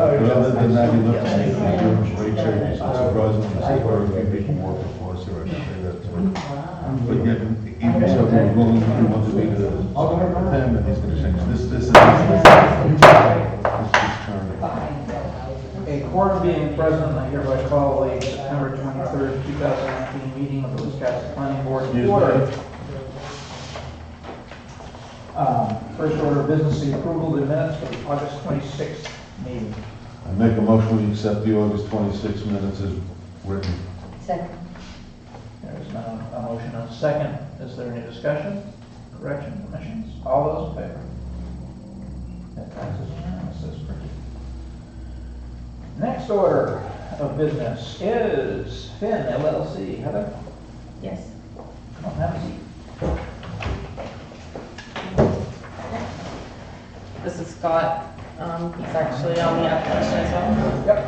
Then that you look at the rate changes, I'm surprised when you see quite a few people working for us here, I should say that too. But yet, even so, we're willing, he wants to be the, him, and he's gonna change, this is A quorum being present, I hereby call the September 23rd, 2019 meeting of the Wiscasset Planning Board to order. First order of business, the approval of the minutes for the August 26th meeting. I make a motion, we accept the August 26 minutes as written. Second. There's now a motion and a second. Is there any discussion, correction, omissions? All those in favor? That passes unanimously as printed. Next order of business is Finn LLC. Heather, Yes. come on, have a seat. This is Scott. He's actually on the application as well. Yep.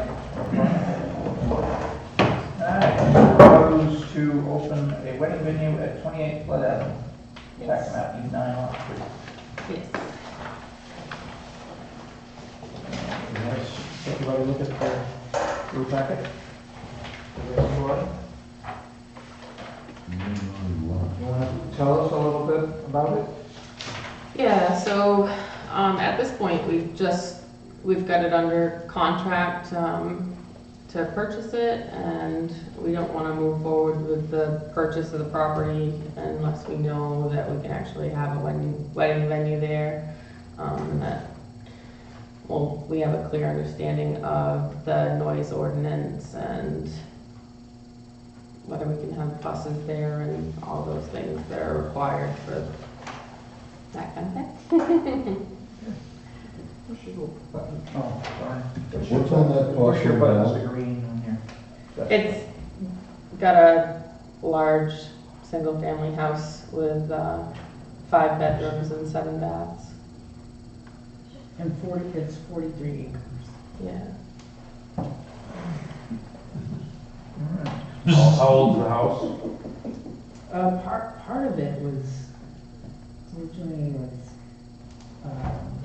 All right, propose to open a wedding venue at 28 Flood Avenue. Tax map E9 lot 3. Yes. Yes. Everybody look at the roof packet? You want to tell us a little bit about it? Yeah, so at this point, we've got it under contract to purchase it, and we don't want to move forward with the purchase of the property unless we know that we can actually have a wedding venue there, and that, well, we have a clear understanding of the noise ordinance and whether we can have buses there and all those things that are required for that kind of thing. Oh, sorry. What's on that Push your parcel buttons now? to green on here. That's It's got a large single-family house with 5 bedrooms and 7 baths. And it's 43 acres. Yeah. all right. How old's the house? Part of it was, originally it was,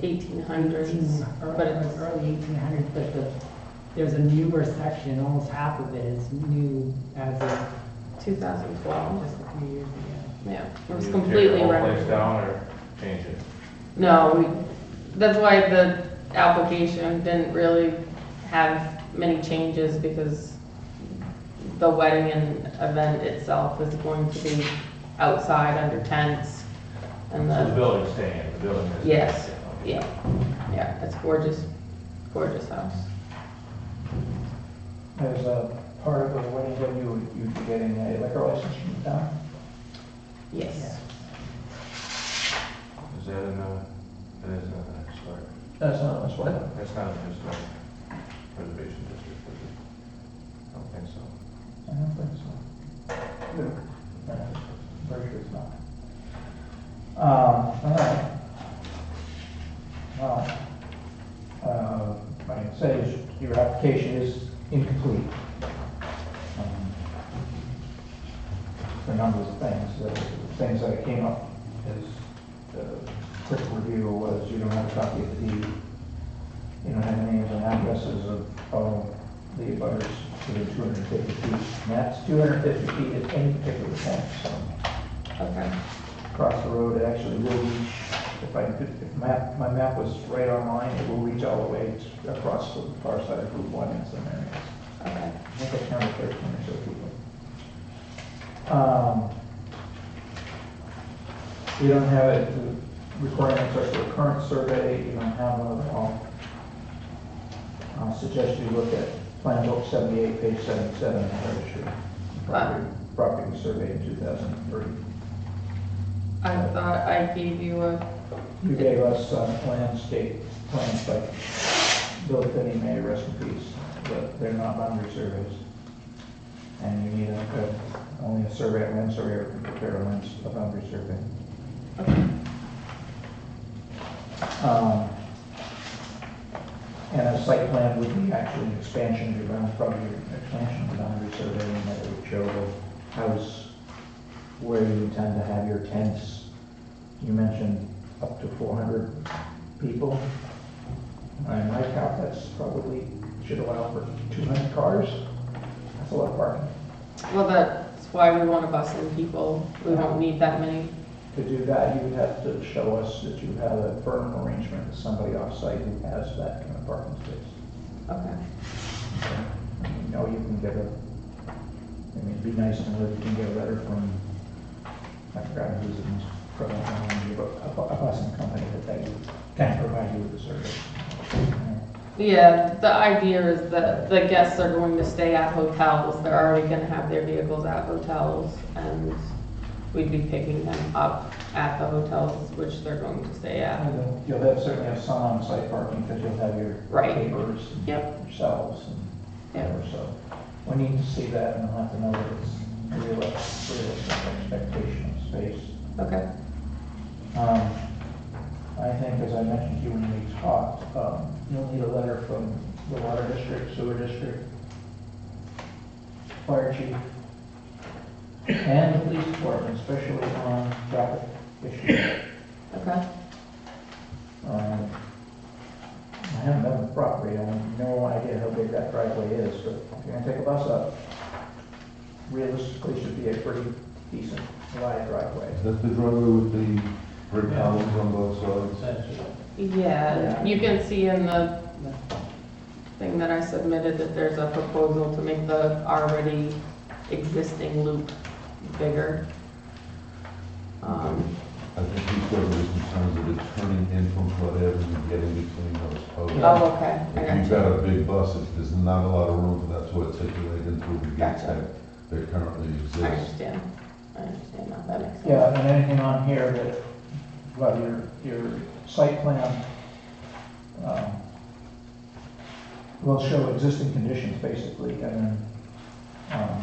1800s, but it's early 1800s, but there's a newer section, almost half of it is new as of 2012. just a few years ago. Yeah, it was You completely tear the whole place renovated. down or change it? No, that's why the application didn't really have many changes, because the wedding and event itself is going to be outside under tents. And So the the, building's staying, the building is? Yes. yeah, it's gorgeous, gorgeous house. As a part of the wedding venue, you'd be getting a liquor license from the town? Yes. Is that in the, that is not an historic, That's not, that's what? that's not an historic preservation district, is it? I don't think so. I don't think so. No, very sure it's not. All right. Well, what I can say is your application is incomplete. For a number of things. The things that came up as quick review was you don't have a copy of the deed. You don't have the names and addresses of all the abutters within 250 feet. And that's 250 feet at any particular point, so. Okay. Across the road, it actually will reach, if my map was right on mine, it will reach all the way across the far side of Route 1 in some areas. Okay. I think it's number 13 or so people. You don't have it, the requirements are for a current survey, you don't have one at all. I suggest you look at Plan Book 78, page 77, in the registry. Property was surveyed in 2003. I thought I gave you a, You gave us landscape plans by Bill Finney, may rest in peace, but they're not boundary surveys. And you need only a survey, land surveyor can prepare a boundary survey. okay. And a site plan would be actually an expansion of your boundary, probably an expansion of the boundary survey, and that would show the house, where you intend to have your tents. You mentioned up to 400 people. On my count, that's probably, should allow for 200 cars. That's a lot of parking. Well, that's why we want to bus in people. We won't need that many. To do that, you would have to show us that you have a firm arrangement with somebody off-site who has that kind of parking space. Okay. You know, you can get it'd be nice to know you can get a letter from, I forgot who's in this program, a busing company that they can provide you with the service. Yeah, the idea is that the guests are going to stay at hotels. They're already going to have their vehicles at hotels, and we'd be picking them up at the hotels, which they're going to stay at. You'll certainly have some on-site parking because you'll have your Right. neighbors and Yep. yourselves and Yep. whatever, so we need to see that and we'll have to know that it's a realistic expectation of space. Okay. I think, as I mentioned to you when we talked, you'll need a letter from the water district, sewer district, fire chief, and the police department, especially on traffic issues. Okay. I haven't done the property, I have no idea how big that driveway is, but if you're gonna take a bus up, realistically should be a pretty decent wide driveway. Is that the driveway with the brick columns on both sides? Yeah, you can see in the thing that I submitted that there's a proposal to make the already existing loop bigger. I think he's got his concerns that it's turning in from Flood Avenue, getting between those posts. Oh, okay. I If got you've you. got a big bus, there's not a lot of room for that to articulate into the gates Gotcha. that currently I exist. understand. I understand now. That makes sense. Yeah, and anything on here that, well, your site plan, will show existing conditions basically, and then,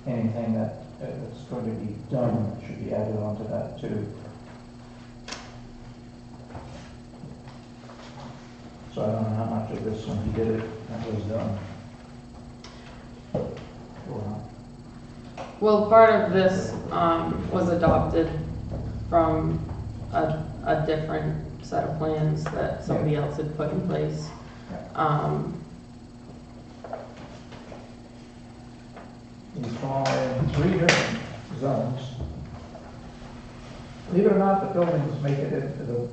anything that's going to be done should be added onto that too. So I don't know how much of this, when he did it, that was done. Or not. Well, part of this was adopted from a different set of plans that somebody else had put in place. These fall in 3 different zones. Believe it or not, the buildings make it into the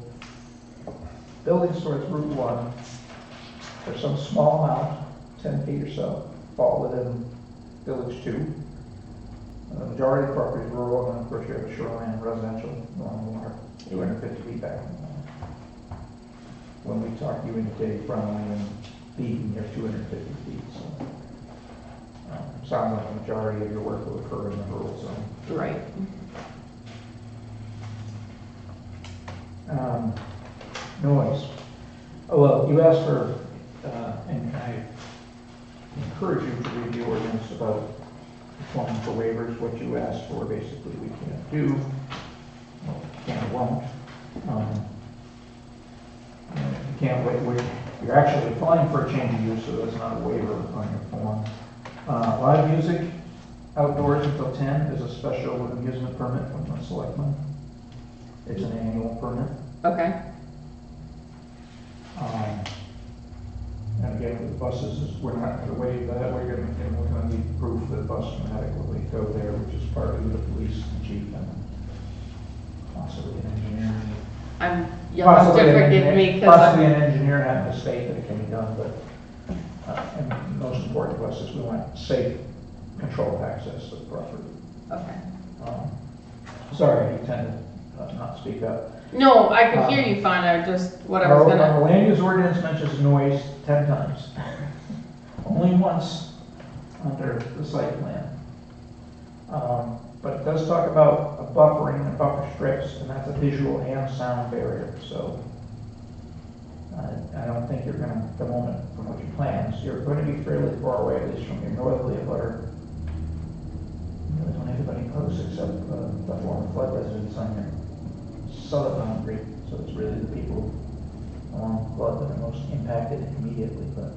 buildings towards Route 1. There's some small amount, 10 feet or so, fall within Village 2. The majority of the property is rural, and of course you have a shoreline residential along the water, 250 feet back from the water. When we talked, you indicated Bromley and Beacon, you're 250 feet, so. Sounds like the majority of your work will occur in the rural zone. Right. Noise. Oh, well, you asked for, and I encourage you to read the ordinance about applying for waivers. What you asked for, basically, we can't do, well, can or won't. You can't wait, you're actually applying for a change of use, so that's not a waiver on your form. Live music outdoors until 10 is a special amusement permit from the selectmen. It's an annual permit. Okay. And again, with buses, we're not going to waive that. We're going to need proof that bus can adequately go there, which is partly the police chief and possibly an engineer. You'll have to forgive me because Possibly an engineer had to state that it can be done, but and most important to us is we want safe, controlled access to the property. Okay. Sorry, you tend to not speak up. No, I could hear you fine. I just, what I was Our gonna, land use ordinance mentions noise 10 times. Only once under the site plan. But it does talk about a buffering and buffer strips, and that's a visual and sound barrier. So I don't think you're going to, at the moment, from what you plans, you're going to be fairly far away, at least from your northerly abutter. You really don't have anybody close except the former flood residents on your southern boundary. So it's really the people along the flood that are most impacted immediately. But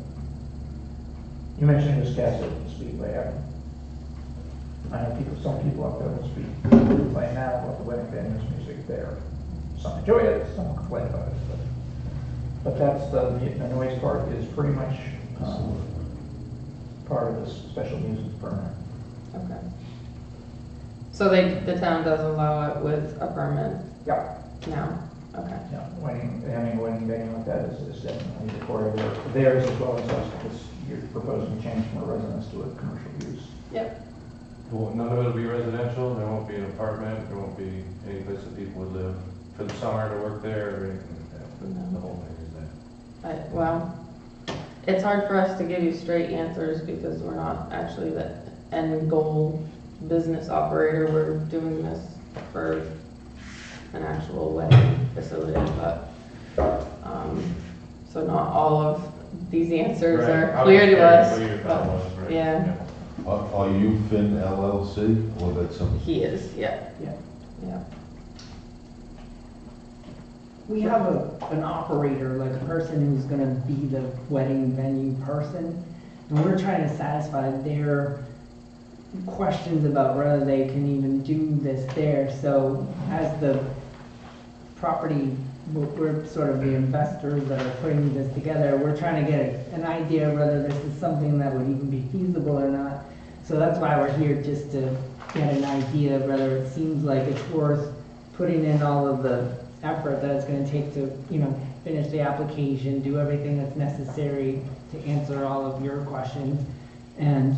you mentioned Wiscasset Speedway. I know some people out there will speak complain now about the wedding venues music there. Some enjoy it, some complain about it. But But that's the noise part is pretty much part of this special nuisance permit. Okay. So the town does allow it with a permit Yep. now? Okay. Yeah, having a wedding venue like that is definitely required theirs as well as us, because you're proposing to change from a residence to a commercial use. Yep. Well, none of it will be residential, there won't be an apartment, there won't be any place that people would live for the summer to work there or anything like that. No. The whole thing is that. Well, it's hard for us to give you straight answers because we're not actually the end goal business operator. We're doing this for an actual wedding facility, but, so not all of these answers Right. are I was clear to curious us. what your thought was, right? Yeah. Are you Finn LLC, or that's some? He is, yeah. Yeah. Yeah. We have an operator, like a person who's gonna be the wedding venue person, and we're trying to satisfy their questions about whether they can even do this there. So as the property, we're sort of the investors that are putting this together, we're trying to get an idea of whether this is something that would even be feasible or not. So that's why we're here, just to get an idea of whether it seems like it's worth putting in all of the effort that it's gonna take to, finish the application, do everything that's necessary to answer all of your questions, and,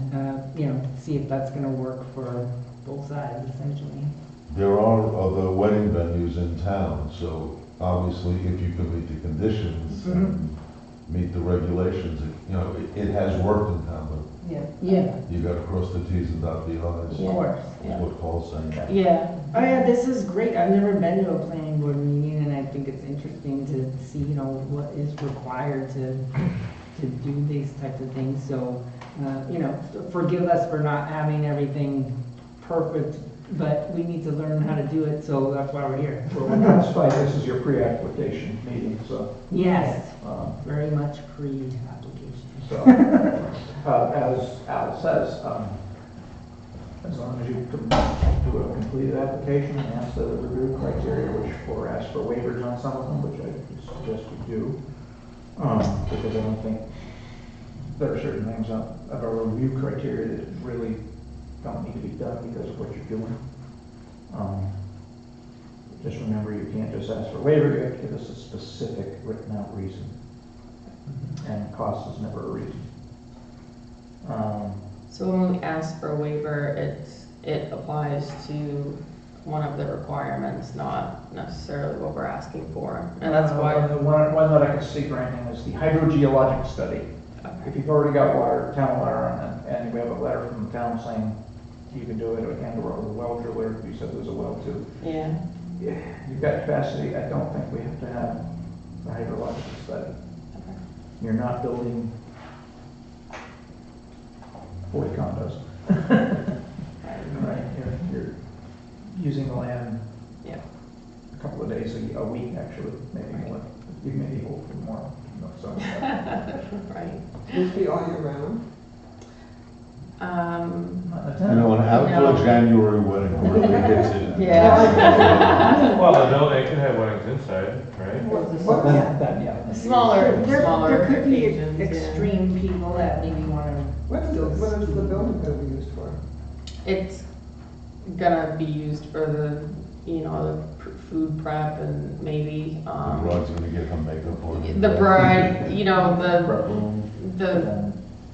see if that's gonna work for both sides, essentially. There are other wedding venues in town, so obviously if you can meet the conditions and meet the regulations, it has worked in town, Yeah. but you gotta cross the Ts and dot the Is, Of course. is Yeah. what Paul's saying. Yeah. Oh yeah, this is great. I've never been to a planning board meeting, and I think it's interesting to see, what is required to do these types of things. So, forgive us for not having everything perfect, but we need to learn how to do it, so that's why we're here. Well, that's why this is your pre-application meeting, so, Yes, very very much pre-application. so, as Al says, as long as you do a completed application and answer the review criteria, or ask for waivers on some of them, which I suggest you do, because I don't think there are certain things of our review criteria that really don't need to be done because of what you're doing. Just remember, you can't just ask for a waiver, you have to give us a specific written out reason. And cost is never a reason. So when we ask for a waiver, it applies to one of the requirements, not necessarily what we're asking for. And that's why. The one that I could see granting is the hydrogeologic study. If you've already got water, town water on it, and we have a letter from the town saying you can do it, and or the well driller, you said there's a well too. Yeah. You've got capacity, I don't think we have to have the hydrological study. Okay. You're not building 40 condos. Right, you're using the land Yeah. a couple of days a week, actually, maybe more. You may be hopeful more, so. Right. Would it be all year round? An outdoor No. January wedding really hits it. Yeah. Well, the building can have weddings inside, right? Yeah. Smaller There could be occasions, yeah. extreme people that maybe wanna. What is the building gonna be used for? It's gonna be used for the food prep and maybe, The bride's gonna get her makeup on. the bride, Prep room.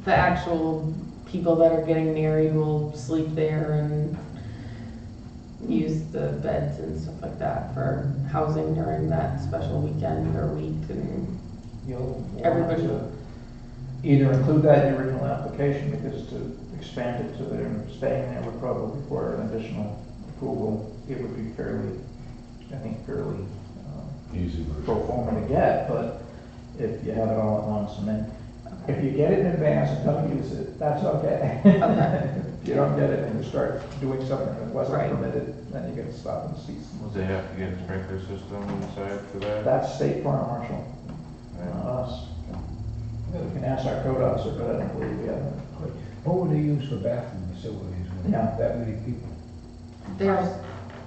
the actual people that are getting married will sleep there and use the beds and stuff like that for housing during that special weekend or week, and You'll Everybody- want to either include that in your original application, because to expand it to their staying there would probably require an additional approval. It would be fairly Easy. pro forma to get, but if you have it all at once, and then if you get it in advance and don't use it, that's okay. Okay. If you don't get it and you start doing something that wasn't Right. permitted, then you get to stop and cease. Will they have to get a sprinkler system inside for that? That's state fire marshal, Right. not us. We can ask our code officer, but I don't believe we have it. What would they use for bathroom facilities with Yeah. that many people?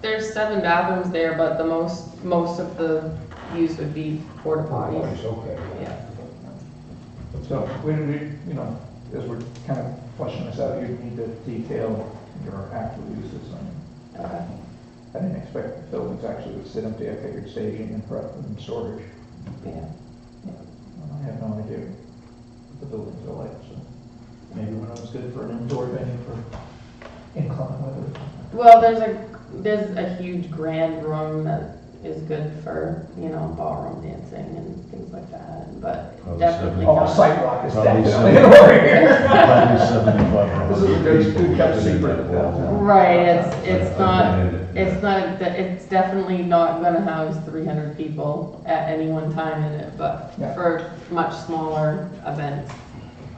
there's 7 bathrooms there, but most of the use would be porta potties. It's okay. Yeah, So, we, you know, as we're kind of fleshing this out, you need to detail your actual uses. okay. I didn't expect the buildings actually would sit empty. I figured staging and prep and storage. Yeah. I have no idea what the buildings are like, so maybe one of them's good for an indoor venue for inclement weather. Well, there's a huge grand room that is good for, you know, ballroom dancing and things like that, but Probably definitely Oh, the not. sidewalk is Probably definitely seven. over here. Probably 75 or This is a 100 good- people good kept living in secret that of ballroom. downtown. Right, Yeah. it's definitely not gonna house 300 people at any one time in it, but Yeah. for much smaller events.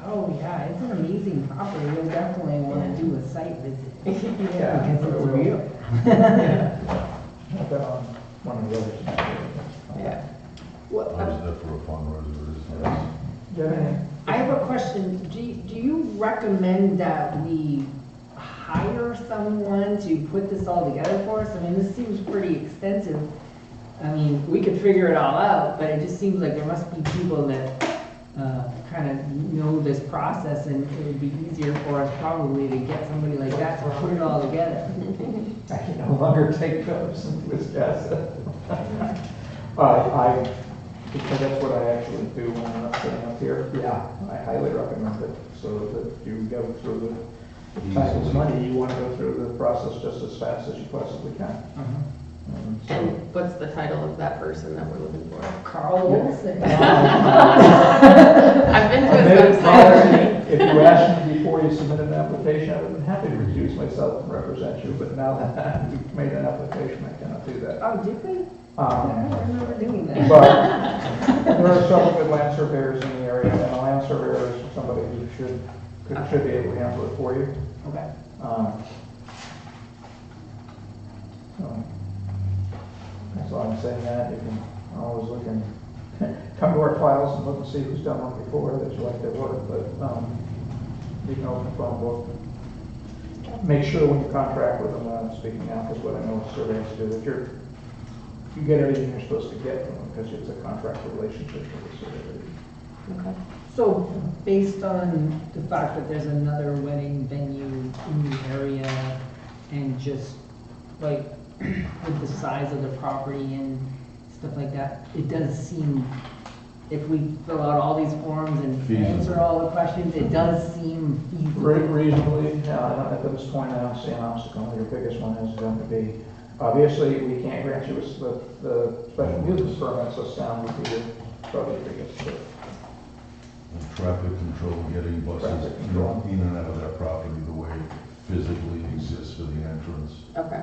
Oh, yeah, it's an amazing property. We'll definitely want to do a site visit. Yeah, Because it's we will. real. I've been on one of the others. Yeah. I was there for a fundraiser, it is nice. Do you have any? I have a question. Do you recommend that we hire someone to put this all together for us? I mean, this seems pretty extensive. I mean, we could figure it all out, but it just seems like there must be people that kind of know this process, and it would be easier for us probably to get somebody like that to put it all together. I can no longer take jobs in Wiscasset. Because that's what I actually do when I'm not sitting up here. Yeah. I highly recommend it, so that you go through the time is money, you want to go through the process just as fast as you possibly can. So, And what's the title of that person that we're looking for? Carl Olson. I've been to I his made a website policy, already. if you asked me before you submitted an application, I would have been happy to recuse myself and represent you, but now that you've made an application, I cannot do that. Oh, did we? I don't remember doing that. But there are several good land surveyors in the area, and a land surveyor is somebody who should be able to handle it for you. Okay. So, that's all I'm saying. That you can always look and come to our files and look and see who's done one before that you like their work, but you can open the phone book. Make sure when you contract with them, speaking out, is what I know surveyors do, that you get everything you're supposed to get from them, because it's a contract relationship with the surveyor. Okay. So, based on the fact that there's another wedding venue in the area, and just like with the size of the property and stuff like that, it does seem, if we fill out all these forms and Feasible. answer all the questions, it does seem feasible. Reasonably, at this point, I don't see an obstacle. Your biggest one is going to be, obviously, we can't grant you the special use permit, so sound would be probably the biggest. And traffic control, getting buses Traffic control. in and out of that property the way it physically exists for the entrance. Okay.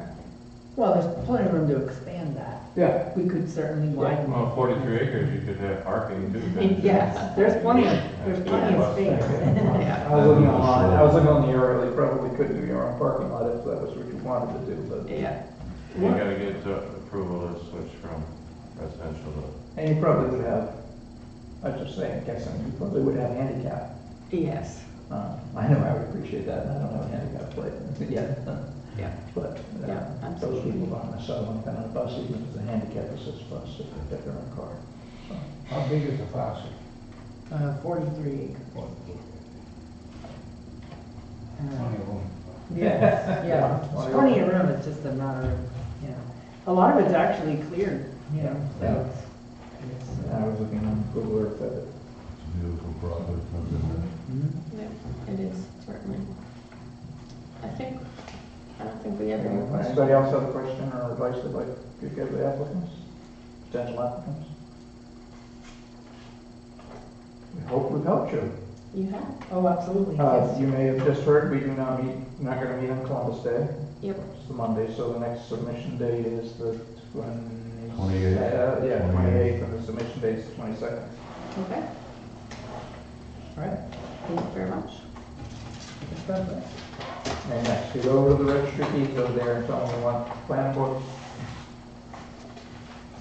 Well, there's plenty of room to expand that. Yeah. We could certainly widen. Well, 43 acres, you could have parking too. Yes, there's plenty of space. Yeah. I was looking online, I was looking on the aerial, you probably could do your own parking lot if that was what you wanted to do, but. Yeah. You gotta get approval to switch from residential to. And you probably would have, I was just saying, guessing, you probably would have handicap. Yes. I know I would appreciate that, and I don't have a handicap plate yet. Yeah. But Yeah, those absolutely. people don't necessarily want to come on a bus, even if it's a handicap assist bus, if they get their own car. So, How big is the parcel? 43 acres. Plenty of room. Yeah, there's plenty of room, it's just a matter of, you know, a lot of it's actually cleared, you know, so Yeah. it's, I was looking on Google Earth at it. It's a beautiful property. Yeah, it is, certainly. I don't think we have any more questions. Anybody else have a question or advice they'd like to give the applicants, potential applicants? We hope we've helped you. You have? oh, absolutely, yes. You may have just heard, we do not going to meet on Columbus Day. Yep. It's the Monday, so the next submission date is the 28th. Yeah, 28th, and the submission date is the 22nd. Okay. All right. Thank you very much. It's perfect. And next, you go over to the registry deeds over there and tell them you want plan book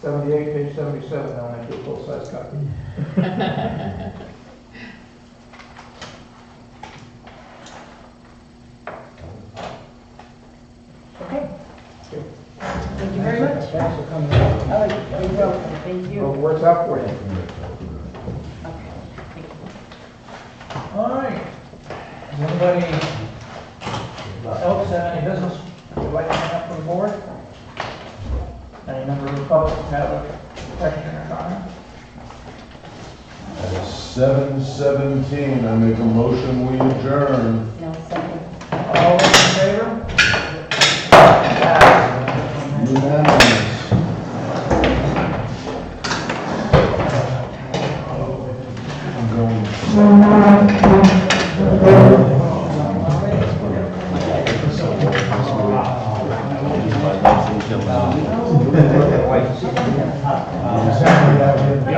78, page 77, I'll make you a full-size copy. Okay. Thank you very much. Thanks for coming out. You're welcome. Thank Hope you. it works out for you. Okay, thank you. All right. Does anybody else have any business they'd like to bring up for the board? Any member of the public have a question or comment? At 7:17, I make a motion, we adjourn. No, second. All those in favor? Unanimous. I'm going.